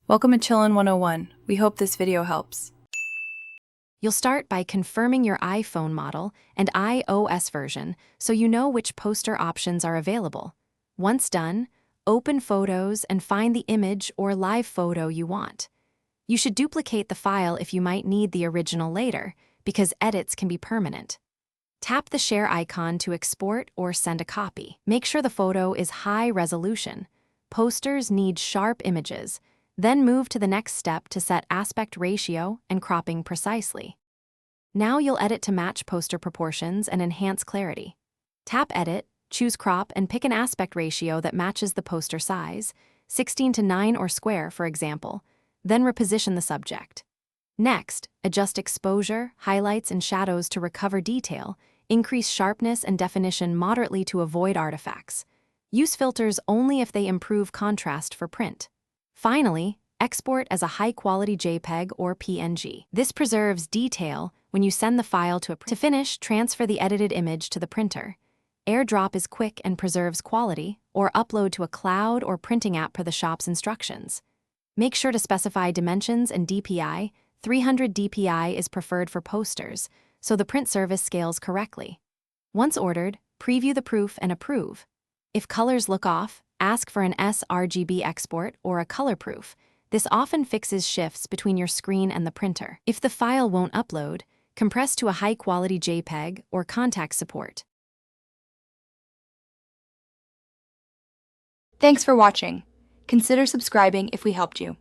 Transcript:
Welcome to Chillin' 101. We hope this video helps. You'll start by confirming your iPhone model and iOS version so you know which poster options are available. Once done, open Photos and find the image or live photo you want. You should duplicate the file if you might need the original later, because edits can be permanent. Tap the share icon to export or send a copy. Make sure the photo is high resolution. Posters need sharp images. Then move to the next step to set aspect ratio and cropping precisely. Now you'll edit to match poster proportions and enhance clarity. Tap Edit, choose Crop, and pick an aspect ratio that matches the poster size, 16:9 or square, for example. Then reposition the subject. Next, adjust exposure, highlights, and shadows to recover detail, increase sharpness and definition moderately to avoid artifacts. Use filters only if they improve contrast for print. Finally, export as a high-quality JPEG or PNG. This preserves detail when you send the file to a printer. To finish, transfer the edited image to the printer. AirDrop is quick and preserves quality, or upload to a cloud or printing app per the shop's instructions. Make sure to specify dimensions and DPI. 300 DPI is preferred for posters, so the print service scales correctly. Once ordered, preview the proof and approve. If colors look off, ask for an sRGB export or a color proof. This often fixes shifts between your screen and the printer. If the file won't upload, compress to a high-quality JPEG or contact support. Thanks for watching. Consider subscribing if we helped you.